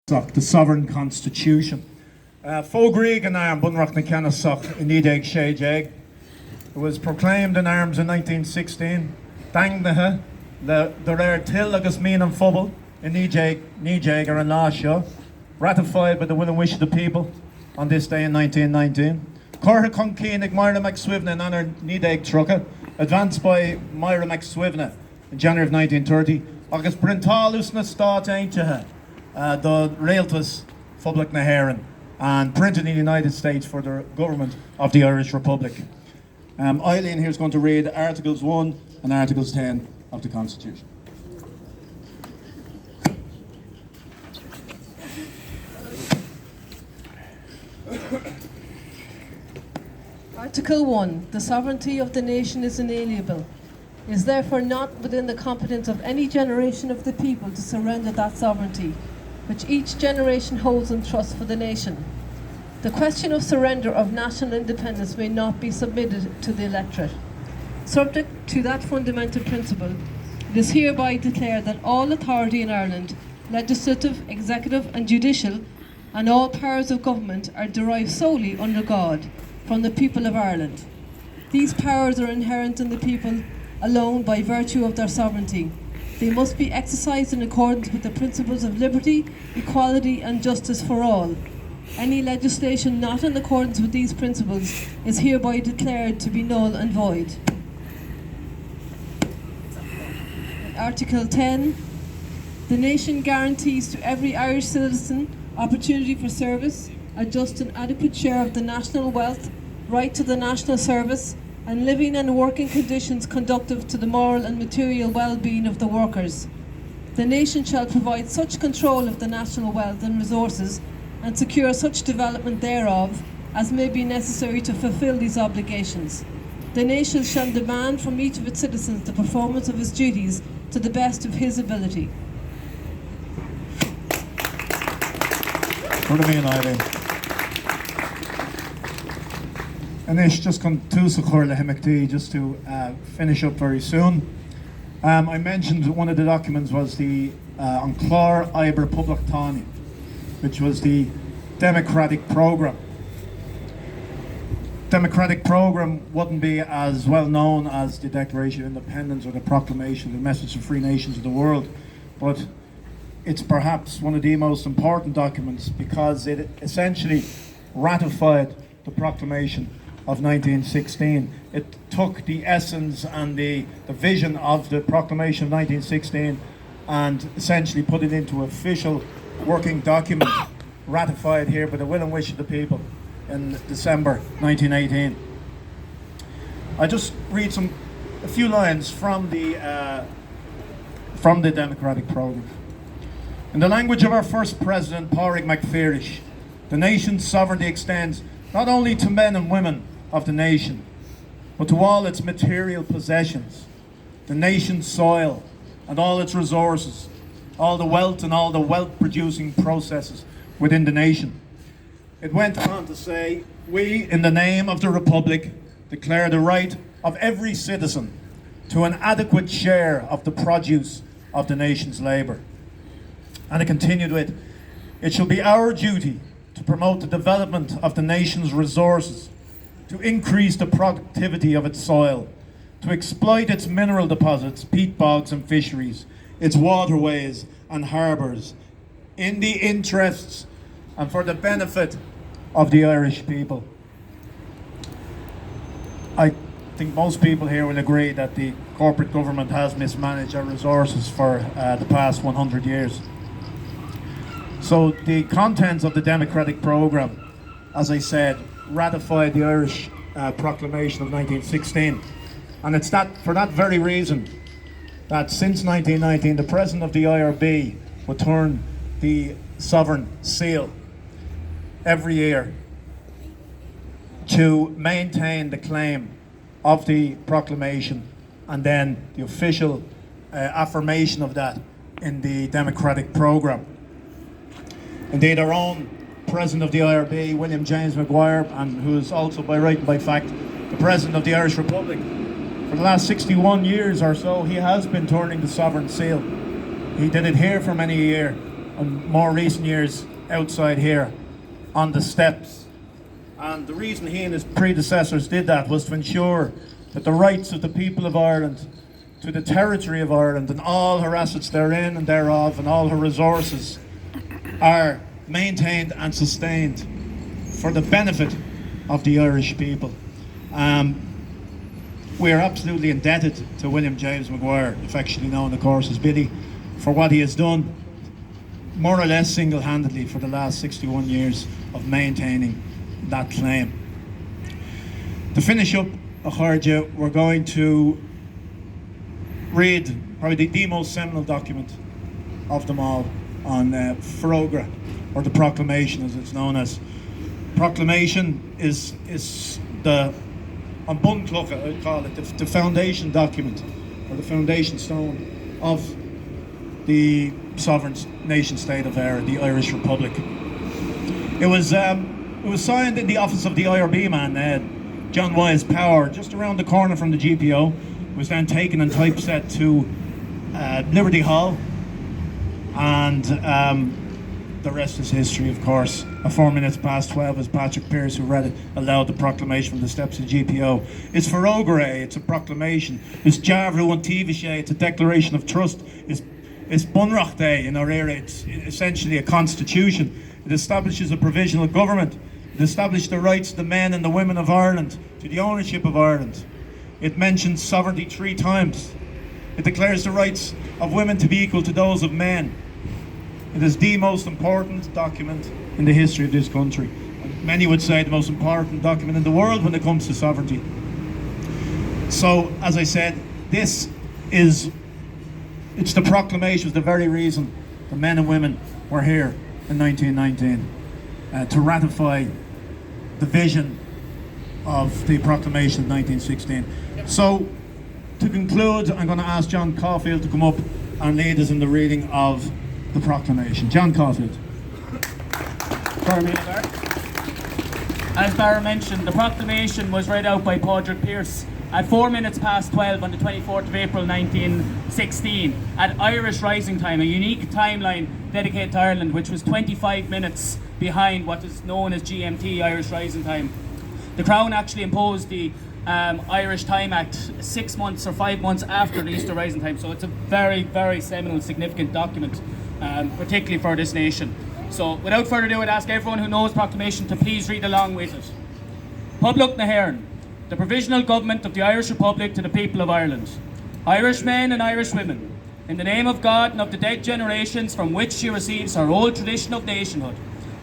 The sovereign constitution. Fógríg an arm bunrach na Kenasach in Ideg Shejeg. It was proclaimed in arms in 1916. Dangnaha, the rare till agus mean and fubble in Nijeg or in Lasha, ratified by the will and wish of the people on this day in 1919. Corha Conkinig Myra McSwivna in honor Nideg Trucka, advanced by Myra McSwivna in January of 1930. August Brintalus na Stát Aintaha. The Realtas Public na Héireann and printed in the United States for the government of the Irish Republic. Eileen here is going to read Articles 1 and Articles 10 of the Constitution. Article 1. The sovereignty of the nation is inalienable. It is therefore not within the competence of any generation of the people to surrender that sovereignty, which each generation holds in trust for the nation. The question of surrender of national independence may not be submitted to the electorate. Subject to that fundamental principle, it is hereby declared that all authority in Ireland, legislative, executive and judicial, and all powers of government are derived solely under God, from the people of Ireland. These powers are inherent in the people alone by virtue of their sovereignty. They must be exercised in accordance with the principles of liberty, equality and justice for all. Any legislation not in accordance with these principles is hereby declared to be null and void. Article 10. The nation guarantees to every Irish citizen opportunity for service, a just and adequate share of the national wealth, right to the national service, and living and working conditions conducive to the moral and material well-being of the workers. The nation shall provide such control of the national wealth and resources and secure such development thereof as may be necessary to fulfil these obligations. The nation shall demand from each of its citizens the performance of his duties to the best of his ability. What do you mean, Eileen? And it's just come to just to finish up very soon. I mentioned one of the documents was the Anclár Iber Public Tani, which was the democratic program. Democratic program wouldn't be as well known as the Declaration of Independence or the Proclamation, the Message of Free Nations of the World, but it's perhaps one of the most important documents because it essentially ratified the Proclamation of 1916. It took the essence and the vision of the Proclamation of 1916 and essentially put it into official working document ratified here by the will and wish of the people in December 1918. I just read a few lines from the democratic program. In the language of our first president, Pádraig MacPhirris, the nation's sovereignty extends not only to men and women of the nation, but to all its material possessions, the nation's soil and all its resources, all the wealth and all the wealth-producing processes within the nation. It went on to say, we, in the name of the Republic, declare the right of every citizen to an adequate share of the produce of the nation's labour. And it continued with, it shall be our duty to promote the development of the nation's resources, to increase the productivity of its soil, to exploit its mineral deposits, peat bogs and fisheries, its waterways and harbours, in the interests and for the benefit of the Irish people. I think most people here will agree that the corporate government has mismanaged our resources for the past 100 years. So the contents of the democratic programme, as I said, ratified the Irish Proclamation of 1916. And it's for that very reason that since 1919 the President of the IRB would turn the sovereign seal every year to maintain the claim of the proclamation and then the official affirmation of that in the democratic programme. Indeed, our own President of the IRB, William James Maguire, and who is also by right and by fact the President of the Irish Republic, for the last 61 years or so he has been turning the sovereign seal. He did it here for many a year, in more recent years outside here on the steps. And the reason he and his predecessors did that was to ensure that the rights of the people of Ireland to the territory of Ireland and all her assets therein and thereof and all her resources are maintained and sustained for the benefit of the Irish people. We are absolutely indebted to William James Maguire, affectionately known of course as Billy, for what he has done more or less single-handedly for the last 61 years of maintaining that claim. To finish up, Acharja, we're going to read probably the most seminal document of them all on Ferogra, or the proclamation as it's known as. Proclamation is the on Bunclough, I'd call it, the foundation document, or the foundation stone of the sovereign nation state of Ireland, the Irish Republic. It was signed in the office of the IRB man, John Wise Power, just around the corner from the GPO. It was then taken and typeset to Liberty Hall, and the rest is history, of course. At 4 minutes past 12, as Patrick Pearse, who read it, allowed the proclamation from the steps of the GPO. It's Ferogra, it's a proclamation. It's Javru and Taoiseach, it's a declaration of trust. It's Bunrach Day in our era, it's essentially a constitution. It establishes a provisional government. It established the rights of the men and the women of Ireland to the ownership of Ireland. It mentions sovereignty 3 times. It declares the rights of women to be equal to those of men. It is the most important document in the history of this country. Many would say the most important document in the world when it comes to sovereignty. So, as I said, it's the proclamation, was the very reason the men and women were here in 1919 to ratify the vision of the proclamation of 1916. So, to conclude, I'm going to ask John Caulfield to come up and lead us in the reading of the proclamation. John Caulfield. As Barra mentioned, the proclamation was read out by Patrick Pearse at 4 minutes past 12 on the 24th of April 1916 at Irish Rising Time, a unique timeline dedicated to Ireland, which was 25 minutes behind what is known as GMT, Irish Rising Time. The Crown actually imposed the Irish Time Act 6 months or 5 months after the Easter Rising Time, so it's a very, very seminal, significant document, particularly for this nation. So without further ado, I'd ask everyone who knows proclamation to please read along with it. Public Nahairn, the provisional government of the Irish Republic to the people of Ireland. Irish men and Irish women, in the name of God and of the dead generations from which she receives her old tradition of nationhood,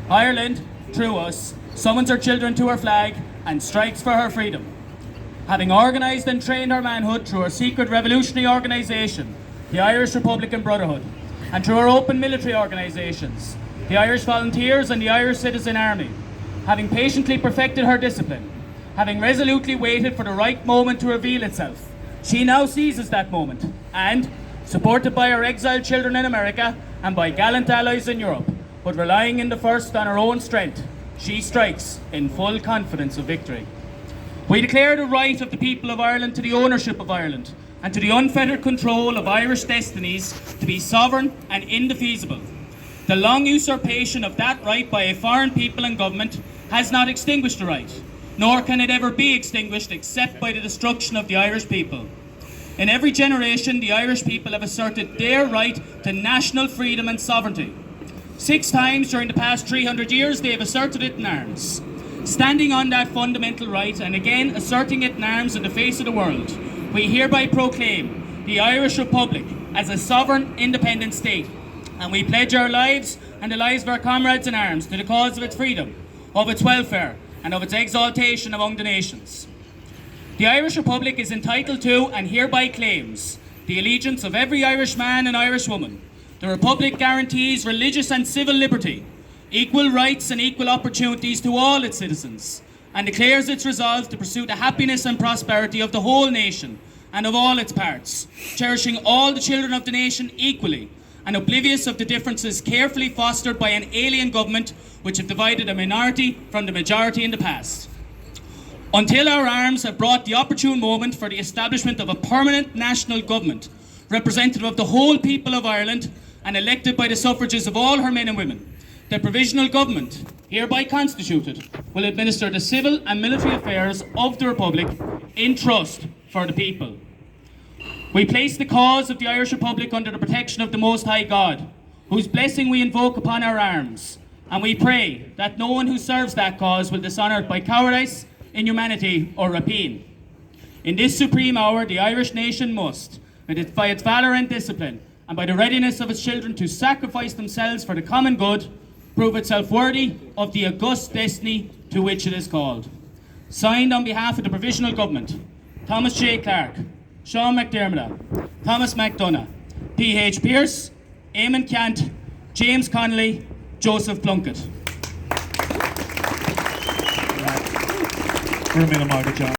Ireland, through us, summons her children to her flag and strikes for her freedom. Having organised and trained her manhood through her secret revolutionary organisation, the Irish Republican Brotherhood, and through her open military organisations, the Irish Volunteers and the Irish Citizen Army, having patiently perfected her discipline, having resolutely waited for the right moment to reveal itself, she now seizes that moment and, supported by her exiled children in America and by gallant allies in Europe, but relying in the first on her own strength, she strikes in full confidence of victory. We declare the right of the people of Ireland to the ownership of Ireland and to the unfettered control of Irish destinies to be sovereign and indefeasible. The long usurpation of that right by a foreign people and government has not extinguished the right, nor can it ever be extinguished except by the destruction of the Irish people. In every generation, the Irish people have asserted their right to national freedom and sovereignty. 6 times during the past 300 years, they have asserted it in arms. Standing on that fundamental right and again asserting it in arms in the face of the world, we hereby proclaim the Irish Republic as a sovereign, independent state, and we pledge our lives and the lives of our comrades in arms to the cause of its freedom, of its welfare, and of its exaltation among the nations. The Irish Republic is entitled to and hereby claims the allegiance of every Irish man and Irish woman. The Republic guarantees religious and civil liberty, equal rights and equal opportunities to all its citizens, and declares its resolve to pursue the happiness and prosperity of the whole nation and of all its parts, cherishing all the children of the nation equally, and oblivious of the differences carefully fostered by an alien government which have divided a minority from the majority in the past. Until our arms have brought the opportune moment for the establishment of a permanent national government, representative of the whole people of Ireland, and elected by the suffrages of all her men and women, the Provisional Government, hereby constituted, will administer the civil and military affairs of the Republic in trust for the people. We place the cause of the Irish Republic under the protection of the Most High God, whose blessing we invoke upon our arms, and we pray that no one who serves that cause will dishonour it by cowardice, inhumanity or rapine. In this supreme hour, the Irish nation must, by its valour and discipline, and by the readiness of its children to sacrifice themselves for the common good, prove itself worthy of the august destiny to which it is called. Signed on behalf of the Provisional Government, Thomas J. Clark, Sean McDermott, Thomas McDonough, P.H. Pearce, Eamon Cant, James Connolly, Joseph Plunkett. We're in a John.